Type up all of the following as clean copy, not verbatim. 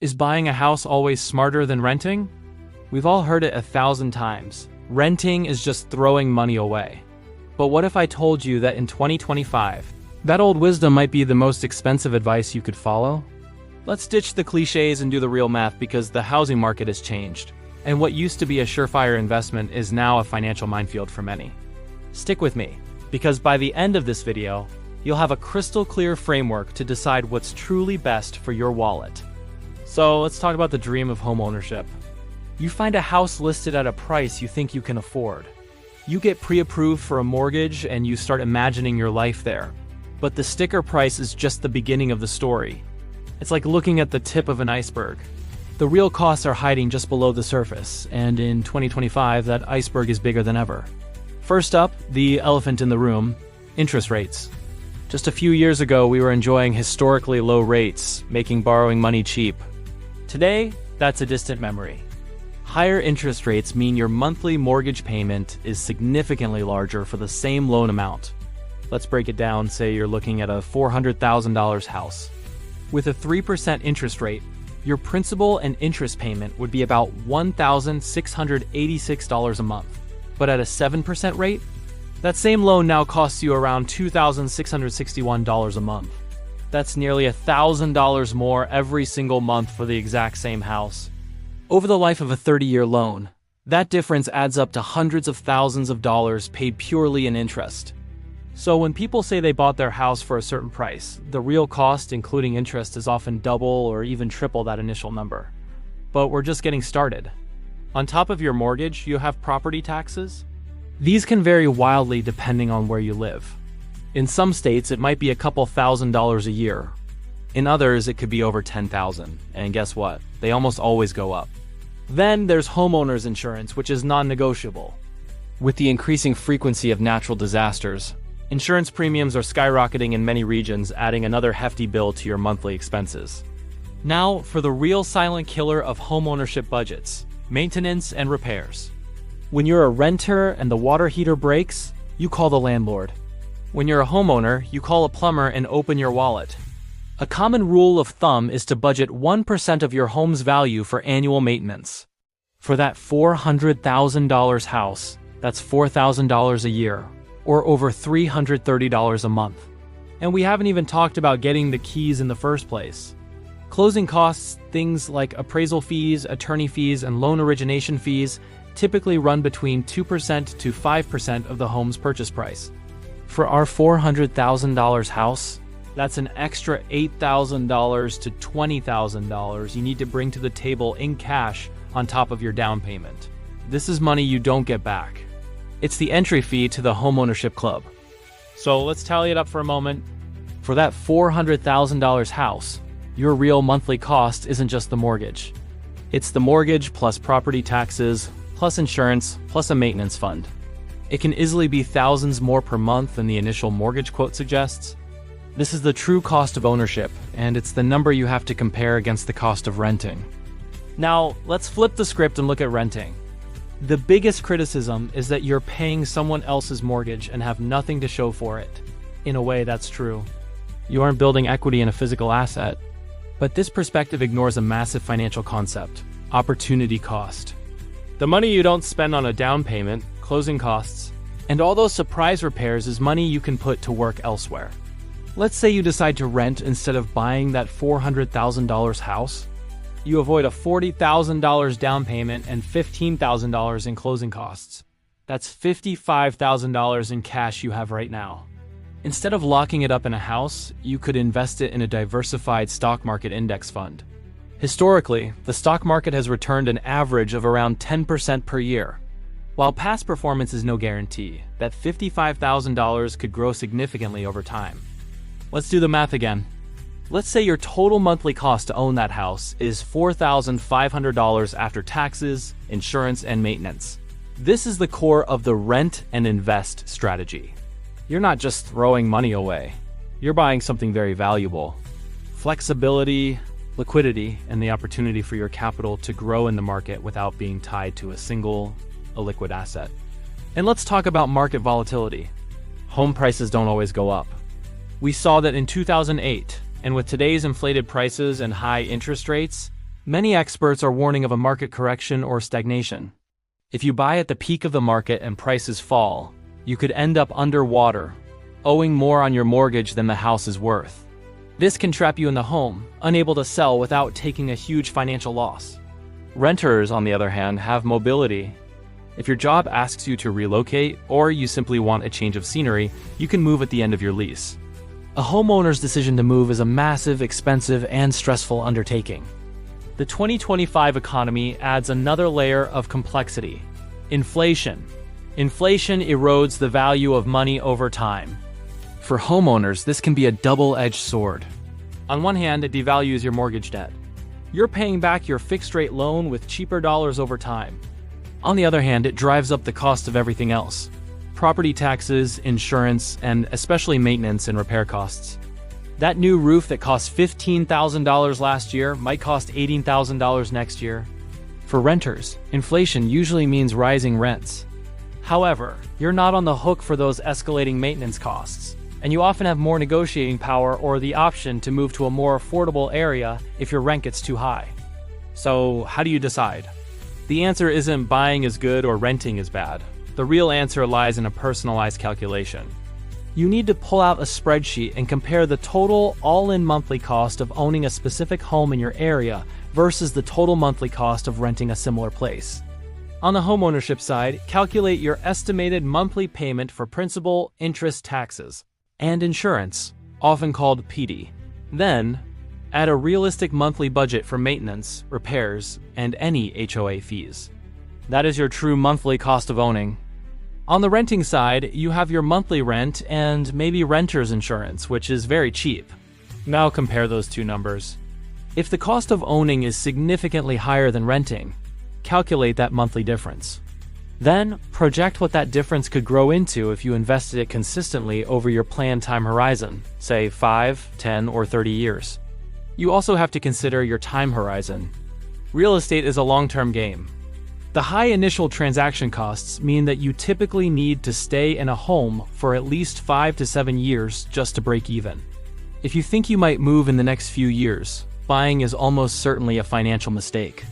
Is buying a house always smarter than renting? We've all heard it 1,000 times. Renting is just throwing money away. But what if I told you that in 2025, that old wisdom might be the most expensive advice you could follow? Let's ditch the cliches and do the real math because the housing market has changed. And what used to be a surefire investment is now a financial minefield for many. Stick with me, because by the end of this video, you'll have a crystal clear framework to decide what's truly best for your wallet. So let's talk about the dream of homeownership. You find a house listed at a price you think you can afford. You get pre-approved for a mortgage and you start imagining your life there. But the sticker price is just the beginning of the story. It's like looking at the tip of an iceberg. The real costs are hiding just below the surface, and in 2025, that iceberg is bigger than ever. First up, the elephant in the room, interest rates. Just a few years ago, we were enjoying historically low rates, making borrowing money cheap. Today, that's a distant memory. Higher interest rates mean your monthly mortgage payment is significantly larger for the same loan amount. Let's break it down. Say you're looking at a $400,000 house. With a 3% interest rate, your principal and interest payment would be about $1,686 a month. But at a 7% rate, that same loan now costs you around $2,661 a month. That's nearly $1,000 more every single month for the exact same house. Over the life of a 30-year loan, that difference adds up to hundreds of thousands of dollars paid purely in interest. So when people say they bought their house for a certain price, the real cost, including interest, is often double or even triple that initial number. But we're just getting started. On top of your mortgage, you have property taxes. These can vary wildly depending on where you live. In some states, it might be a couple $1,000s a year. In others, it could be over $10,000. And guess what? They almost always go up. Then there's homeowners insurance, which is non-negotiable. With the increasing frequency of natural disasters, insurance premiums are skyrocketing in many regions, adding another hefty bill to your monthly expenses. Now, for the real silent killer of homeownership budgets, maintenance and repairs. When you're a renter and the water heater breaks, you call the landlord. When you're a homeowner, you call a plumber and open your wallet. A common rule of thumb is to budget 1% of your home's value for annual maintenance. For that $400,000 house, that's $4,000 a year, or over $330 a month. And we haven't even talked about getting the keys in the first place. Closing costs, things like appraisal fees, attorney fees, and loan origination fees, typically run between 2% to 5% of the home's purchase price. For our $400,000 house, that's an extra $8,000 to $20,000 you need to bring to the table in cash on top of your down payment. This is money you don't get back. It's the entry fee to the homeownership club. So let's tally it up for a moment. For that $400,000 house, your real monthly cost isn't just the mortgage. It's the mortgage plus property taxes, plus insurance, plus a maintenance fund. It can easily be thousands more per month than the initial mortgage quote suggests. This is the true cost of ownership, and it's the number you have to compare against the cost of renting. Now, let's flip the script and look at renting. The biggest criticism is that you're paying someone else's mortgage and have nothing to show for it. In a way, that's true. You aren't building equity in a physical asset. But this perspective ignores a massive financial concept: opportunity cost. The money you don't spend on a down payment, closing costs, and all those surprise repairs is money you can put to work elsewhere. Let's say you decide to rent instead of buying that $400,000 house. You avoid a $40,000 down payment and $15,000 in closing costs. That's $55,000 in cash you have right now. Instead of locking it up in a house, you could invest it in a diversified stock market index fund. Historically, the stock market has returned an average of around 10% per year. While past performance is no guarantee, that $55,000 could grow significantly over time. Let's do the math again. Let's say your total monthly cost to own that house is $4,500 after taxes, insurance, and maintenance. This is the core of the rent and invest strategy. You're not just throwing money away. You're buying something very valuable. Flexibility, liquidity, and the opportunity for your capital to grow in the market without being tied to a single, illiquid asset. And let's talk about market volatility. Home prices don't always go up. We saw that in 2008, and with today's inflated prices and high interest rates, Many experts are warning of a market correction or stagnation. If you buy at the peak of the market and prices fall, you could end up underwater, owing more on your mortgage than the house is worth. This can trap you in the home, unable to sell without taking a huge financial loss. Renters, on the other hand, have mobility. If your job asks you to relocate, or you simply want a change of scenery, you can move at the end of your lease. A homeowner's decision to move is a massive, expensive, and stressful undertaking. The 2025 economy adds another layer of complexity: inflation. Inflation erodes the value of money over time. For homeowners, this can be a double-edged sword. On one hand, it devalues your mortgage debt. You're paying back your fixed-rate loan with cheaper dollars over time. On the other hand, it drives up the cost of everything else: property taxes, insurance, and especially maintenance and repair costs. That new roof that cost $15,000 last year might cost $18,000 next year. For renters, inflation usually means rising rents. However, you're not on the hook for those escalating maintenance costs, and you often have more negotiating power or the option to move to a more affordable area if your rent gets too high. So, how do you decide? The answer isn't buying is good or renting is bad. The real answer lies in a personalized calculation. You need to pull out a spreadsheet and compare the total all-in monthly cost of owning a specific home in your area versus the total monthly cost of renting a similar place. On the homeownership side, calculate your estimated monthly payment for principal, interest, taxes, and insurance, often called PD. Then, add a realistic monthly budget for maintenance, repairs, and any HOA fees. That is your true monthly cost of owning. On the renting side, you have your monthly rent and maybe renter's insurance, which is very cheap. Now compare those two numbers. If the cost of owning is significantly higher than renting, calculate that monthly difference. Then, project what that difference could grow into if you invested it consistently over your planned time horizon, say 5, 10, or 30 years. You also have to consider your time horizon. Real estate is a long-term game. The high initial transaction costs mean that you typically need to stay in a home for at least 5 to 7 years just to break even. If you think you might move in the next few years, buying is almost certainly a financial mistake.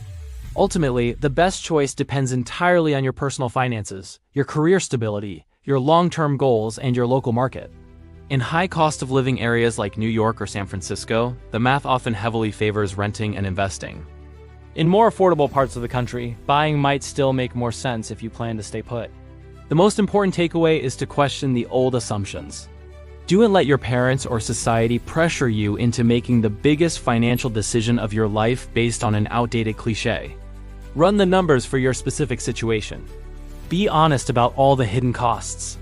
Ultimately, the best choice depends entirely on your personal finances, your career stability, your long-term goals, and your local market. In high cost of living areas like New York or San Francisco, the math often heavily favors renting and investing. In more affordable parts of the country, buying might still make more sense if you plan to stay put. The most important takeaway is to question the old assumptions. Do not let your parents or society pressure you into making the biggest financial decision of your life based on an outdated cliché. Run the numbers for your specific situation. Be honest about all the hidden costs.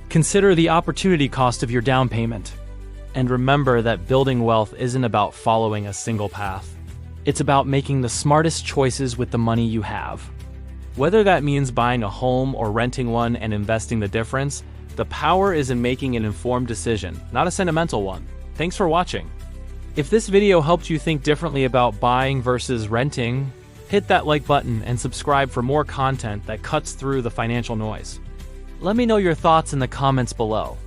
Consider the opportunity cost of your down payment. And remember that building wealth isn't about following a single path. It's about making the smartest choices with the money you have. Whether that means buying a home or renting one and investing the difference, the power is in making an informed decision, not a sentimental one. Thanks for watching. If this video helped you think differently about buying versus renting, hit that like button and subscribe for more content that cuts through the financial noise. Let me know your thoughts in the comments below.